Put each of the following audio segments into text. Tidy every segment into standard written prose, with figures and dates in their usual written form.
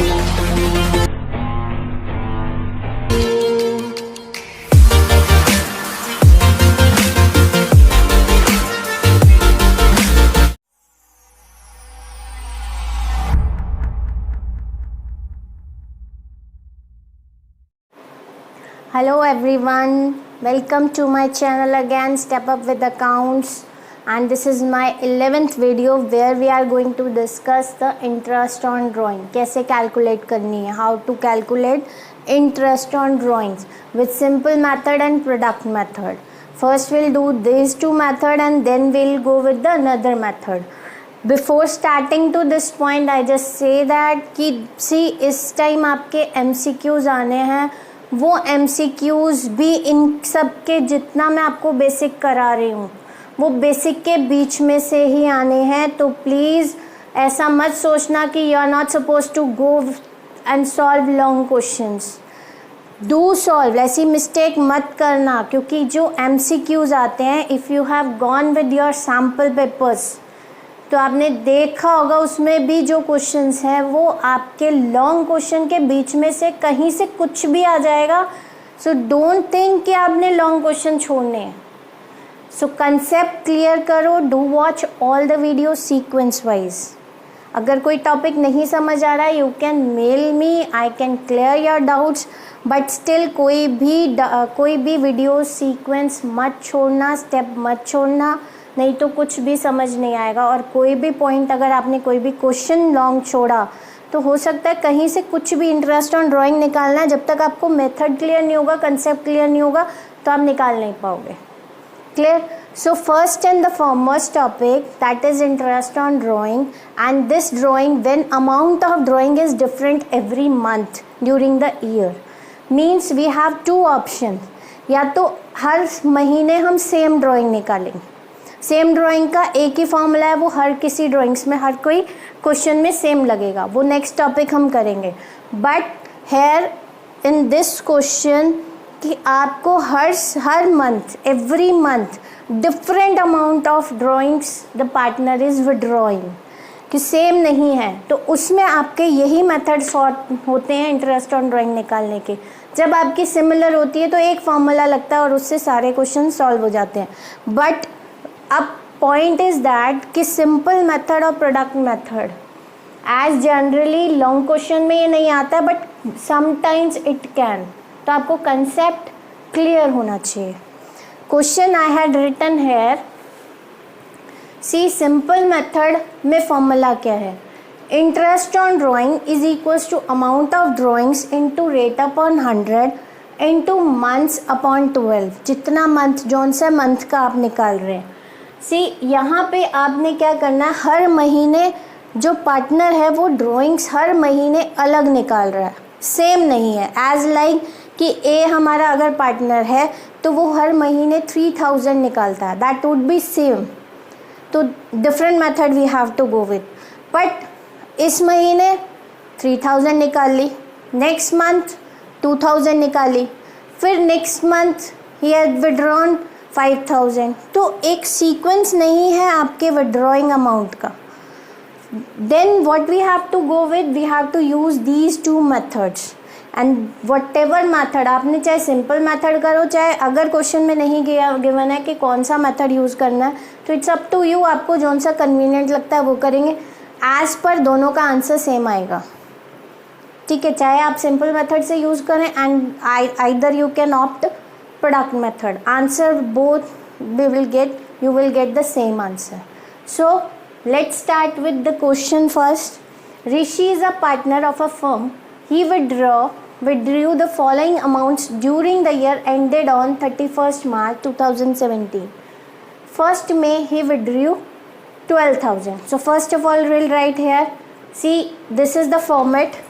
Hello everyone, welcome to my channel again, Step Up with Accounts, and this is my 11th video where we are going to discuss the interest on drawing. कैसे calculate करनी है, how to calculate interest on drawings with simple method and product method. First we'll do these two method and then we'll go with the another method. Before starting to this point I just say that कि see इस time आपके MCQs आने हैं, वो MCQs भी इन सब के जितना मैं आपको बेसिक करा रही हूँ वो बेसिक के बीच में से ही आने हैं. तो प्लीज़ ऐसा मत सोचना कि you are not suppose to go and solve long questions. Do solve, ऐसी मिस्टेक मत करना, क्योंकि जो MCQs आते हैं if you have gone with your sample papers तो आपने देखा होगा उसमें भी जो क्वेश्चंस हैं वो आपके लॉन्ग क्वेश्चन के बीच में से कहीं से कुछ भी आ जाएगा. सो डोंट थिंक कि आपने लॉन्ग क्वेश्चन छोड़ने हैं. सो कंसेप्ट क्लियर करो, do watch all the video sequence wise. अगर कोई टॉपिक नहीं समझ आ रहा है you can mail me, I can clear your doubts, but still कोई भी वीडियो सीक्वेंस मत छोड़ना, स्टेप मत छोड़ना, नहीं तो कुछ भी समझ नहीं आएगा. और कोई भी पॉइंट अगर आपने कोई भी क्वेश्चन लॉन्ग छोड़ा तो हो सकता है कहीं से कुछ भी इंटरेस्ट ऑन ड्राइंग निकालना है. जब तक आपको मेथड क्लियर नहीं होगा, कंसेप्ट क्लियर नहीं होगा तो आप निकाल नहीं पाओगे. Clear? So first and the foremost topic that is interest on drawing, and this drawing when amount of drawing is different every month during the year means we have two option. या तो हर महीने हम same drawing निकालेंगे, same drawing का एक ही formula है, वो हर किसी ड्राइंग्स में हर कोई क्वेश्चन में सेम लगेगा, वो नेक्स्ट टॉपिक हम करेंगे. But here in this question कि आपको हर month every month different amount of drawings the partner is withdrawing, कि सेम नहीं है, तो उसमें आपके यही मेथड सॉर्ट होते हैं इंटरेस्ट ऑन ड्राइंग निकालने के. जब आपकी सिमिलर होती है तो एक फॉर्मूला लगता है और उससे सारे क्वेश्चन सॉल्व हो जाते हैं. बट अब पॉइंट इज दैट कि सिंपल मेथड और product method as generally long question में ये नहीं आता है, बट समटाइम्स इट कैन. तो आपको कंसेप्ट क्लियर होना चाहिए. Question I had written here, see simple method में फॉर्मूला क्या है, interest on drawing is equals to amount of drawings into rate upon 100 into months upon 12. जितना मंथ जौन सा मंथ का आप निकाल रहे हैं. सी यहाँ पे आपने क्या करना है, हर महीने जो पार्टनर है वो ड्राइंग्स हर महीने अलग निकाल रहा है, सेम नहीं है. एज लाइक कि ए हमारा अगर पार्टनर है तो वो हर महीने 3000 निकालता है, दैट वुड बी सेम. तो different method we have to go with. But इस महीने 3000 निकाल ली, नेक्स्ट मंथ 2000 निकाली, फिर नेक्स्ट मंथ ही हैड विड्रॉन 5000. तो एक सीक्वेंस नहीं है आपके विड्रॉइंग अमाउंट का. Then what we have to go with, we have to use these two methods, and whatever method आपने चाहे सिंपल मेथड करो, चाहे अगर क्वेश्चन में नहीं गिवन है कि कौन सा मेथड यूज़ करना है तो इट्स अप टू यू, आपको जौन सा कन्वीनियंट लगता है वो करेंगे. एज पर दोनों का आंसर सेम आएगा. ठीक है, चाहे आप सिंपल मेथड से यूज़ करें and either you can opt product method, answer both you will get the same answer. So let's start with the question first. Rishi is a partner of a firm. He withdrew the following amounts during the year ended on 31st March 2017. First May he withdrew 12,000. So first of all we'll write here, see this is the format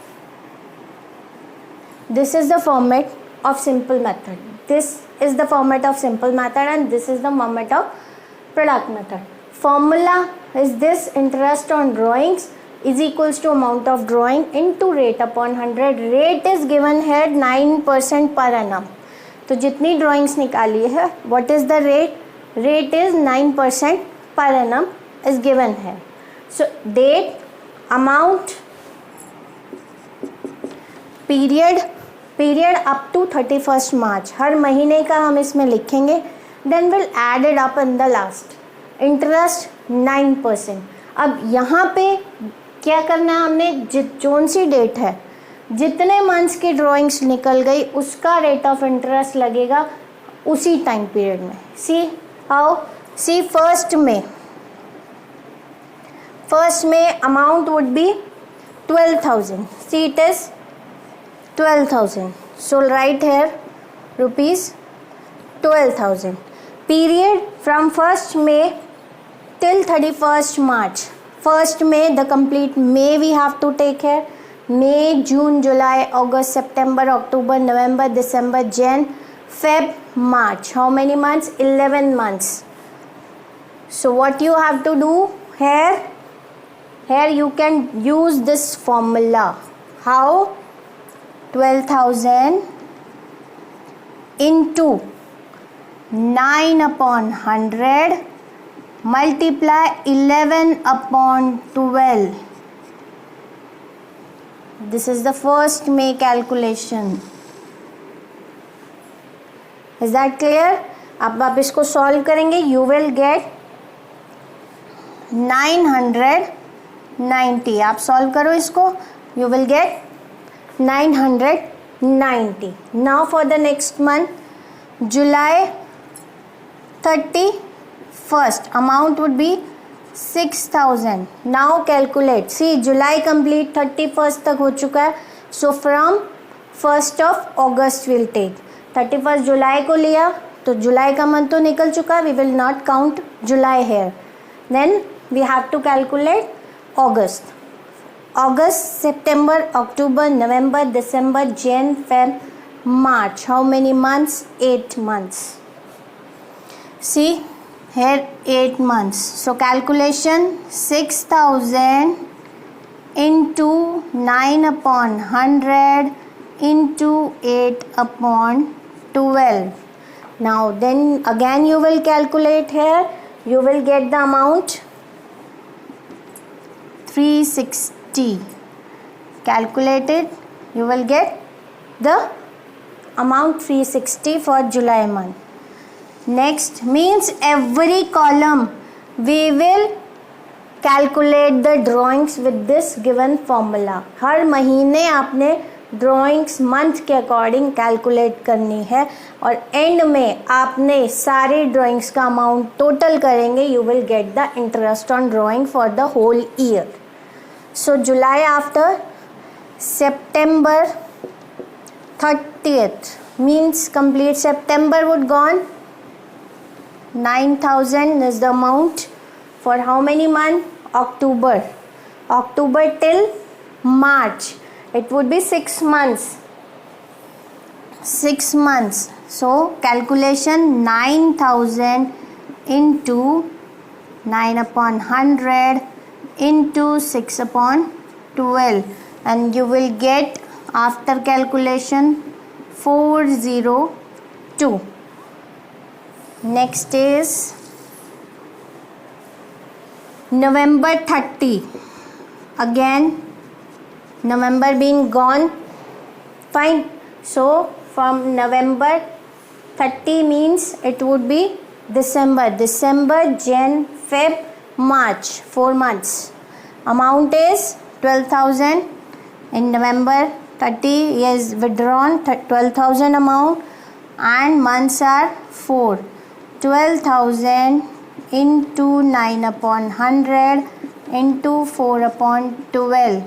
of simple method. This is the format of simple method and this is the format of product method. Formula is this, interest on drawings is equals to amount of drawing into rate upon 100. Rate is given here 9% per annum. तो जितनी drawings निकाली है, what is the rate? Rate is 9% per annum is given here. So date, amount period up to 31st March, हर महीने का हम इसमें लिखेंगे. Then will add it up in the last. Interest 9%. अब यहाँ पे क्या करना है हमने, जोन सी डेट है, जितने मंथ्स की ड्राइंग्स निकल गई उसका रेट ऑफ इंटरेस्ट लगेगा उसी टाइम पीरियड में. सी हाउ, सी फर्स्ट में amount would be 12,000. See, it is 12,000. So write here rupees 12,000. Period from 1st May till 31st March. 1st May, the complete May we have to take here. May, June, July, August, September, October, November, December, Jan, Feb, March. How many months? 11 months. So what you have to do here? Here you can use this formula. How? 12,000 into 9 upon 100 multiply 11 upon 12. This is the first May calculation. Is that clear? अब आप इसको solve करेंगे. You will get 990. आप solve करो इसको. You will get 990. Now for the next month, July 31st, amount would be 6,000. Now calculate. See, July complete 31st तक हो चुका है. So from 1st of August we'll take. 31st जुलाई को लिया तो जुलाई का मंथ तो निकल चुका है. We will not count July here. Then we have to calculate August. August, September, October, November, December, Jan, Feb, March. How many months? 8 months. See here, 8 months. So calculation, 6,000 into 9 upon 100 into 8 upon 12. Now then again you will calculate here. You will get the amount 360. Calculate it. You will get the amount 360 for July month. Next means every column we will calculate the drawings with this given formula. हर महीने आपने drawings month के according calculate करनी है और end में आपने सारी ड्राइंग्स का अमाउंट टोटल करेंगे. You will get the interest on drawing for the whole year. So July after September 30th means complete September would gone. 9,000 is the amount for how many month? October till March. It would be 6 months. 6 months. So calculation 9,000 into 9 upon 100 into 6 upon 12, and you will get after calculation 402. Next is November 30. Again November being gone, fine. So from November 30 means it would be December, Jan, Feb, March. 4 months. Amount is 12,000. In November 30 is withdrawn 12,000 amount and months are 4. 12,000 into 9 upon 100 into 4 upon 12.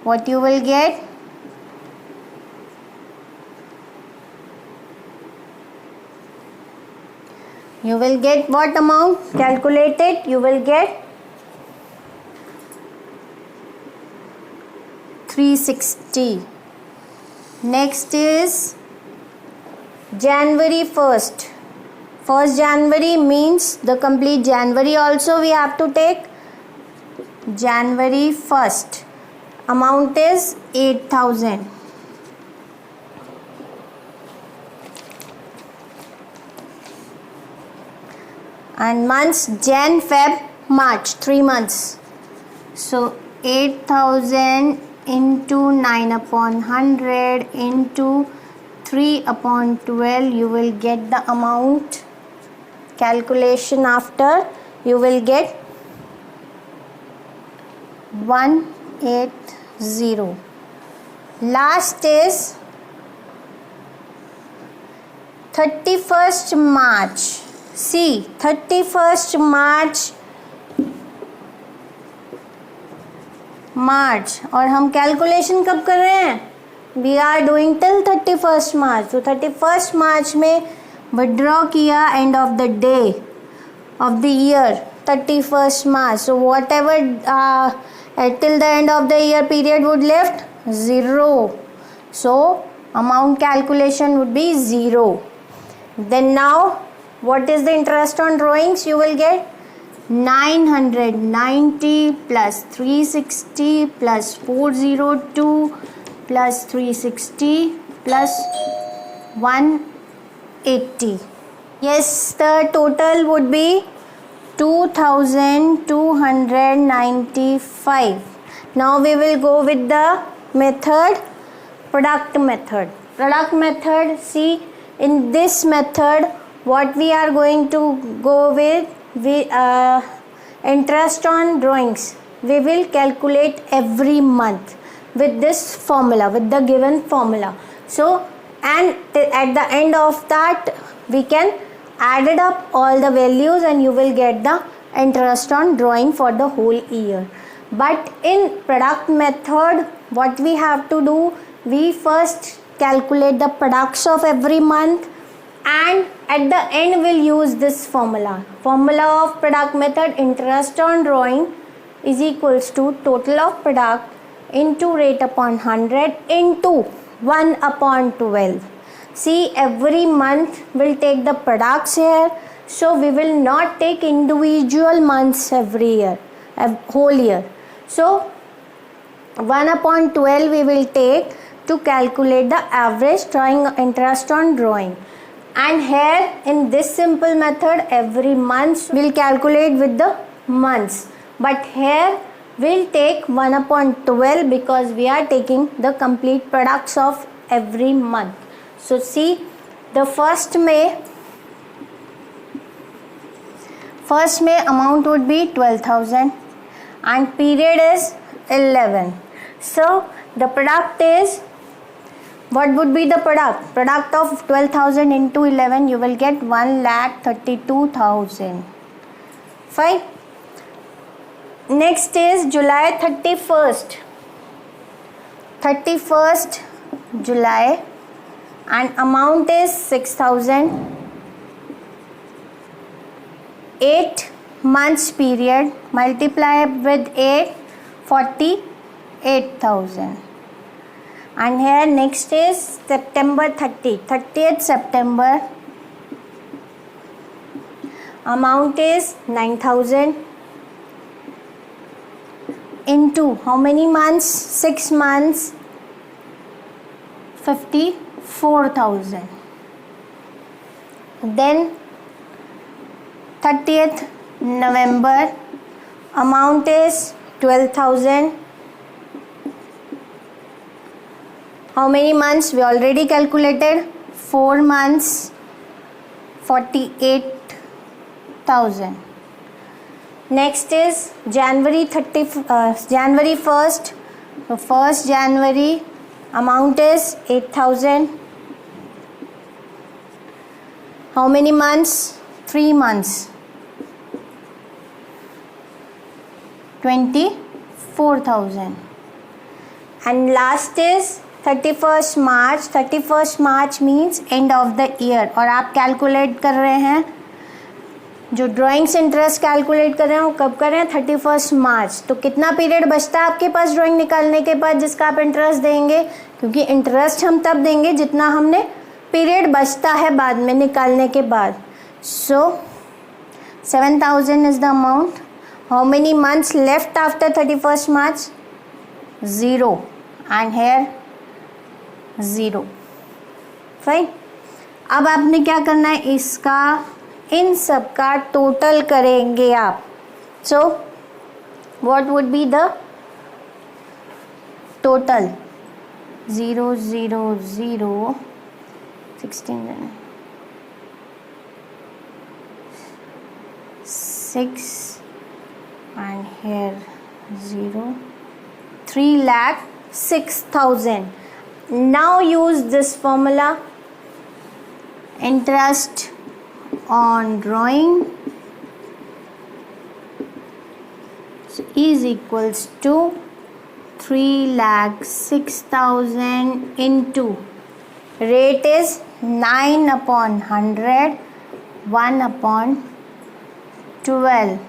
What you will get? You will get what amount? Calculate it. You will get 360. Next is January 1st. 1st January means the complete January also we have to take. January 1st. Amount is 8,000. And months Jan, Feb, March, 3 months. So 8,000 into 9/100 into 3/12, you will get the amount. Calculation after, you will get 180. Last is 31st March. See, 31st March, और हम calculation कब कर रहे हैं? We are doing till 31st March. तो 31st March में withdraw किया end of the day of the year 31st March. So whatever till the end of the year period would left 0. So amount calculation would be 0. Then now what is the interest on drawings? You will get 990 plus 360 plus 402 plus 360 plus 180. Yes, the total would be 2295. Now we will go with the method, product method. Product method, see, in this method what we are going to go with, interest on drawings we will calculate every month with this formula, with the given formula. So and at the end of that we can add it up all the values and you will get the interest on drawing for the whole year. But in product method what we have to do, we first calculate the products of every month and at the end we'll use this formula of product method. Interest on drawing is equals to total of product into rate upon 100 into 1/12. See, every month we'll take the products here, so we will not take individual months every year, whole year. So 1/12 we will take to calculate the average drawing interest on drawing. And here in this simple method every month we'll calculate with the months, but here we'll take 1/12 because we are taking the complete products of every month. So see, the first May amount would be 12,000 and period is 11. So the product is, what would be the product? Product of 12,000 into 11, you will get 1,32,000. Fine. Next is July 31st July and amount is 6,000. 8 months period, multiply with 8, 48,000. And here next is September 30th September, amount is 9,000 into how many months? 6 months, 54,000. Then 30th November, amount is 12,000. How many months? We already calculated 4 months, 48,000. Next is January 1st. So 1st January, amount is 8,000. How many months? 3 months, 24,000. And last is 31st March. 31st March means end of the year. और आप calculate कर रहे हैं, जो drawings interest calculate कर रहे हैं वो कब कर रहे हैं? 31st मार्च. तो कितना पीरियड बचता है आपके पास ड्राइंग निकालने के बाद जिसका आप इंटरेस्ट देंगे? क्योंकि इंटरेस्ट हम तब देंगे जितना हमने पीरियड बचता है बाद में निकालने के बाद. So 7,000 is the amount. How many months left after 31st March? 0. And here 0. Fine. अब आपने क्या करना है? इसका इन सब का टोटल करेंगे आप. So what would be the total 0 0 0 16 6 and here 0 3,06,000. Now use this formula. Interest on drawing is equals to 3,06,000 into rate is 9 upon 100, 1 upon 12.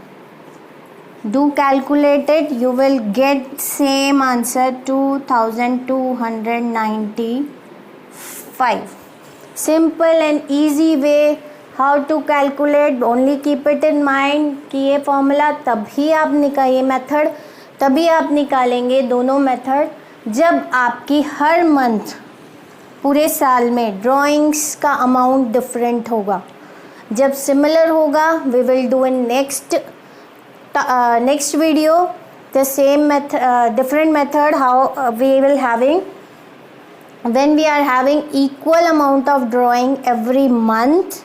Do calculate it, you will get same answer 2,295. Simple and easy way how to calculate. Only keep it in mind कि ये formula तभी आप ये method तभी आप निकालेंगे दोनों method जब आपकी हर मंथ पूरे साल में ड्राइंग्स का अमाउंट डिफरेंट होगा. जब सिमिलर होगा we will do in next video the same method, different method how we will having when we are having equal amount of drawing every month,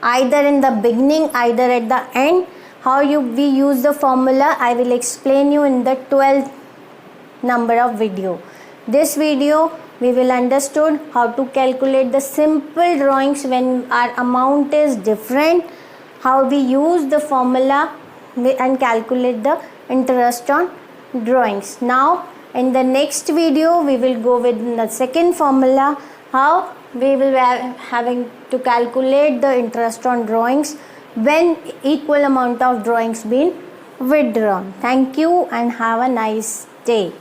either in the beginning either at the end. How we use the formula I will explain you in the 12th number of video. This video we will understood how to calculate the simple drawings when our amount is different, how we use the formula and calculate the interest on drawings. Now in the next video we will go with the second formula, how we will having to calculate the interest on drawings when equal amount of drawings been withdrawn. Thank you and have a nice day.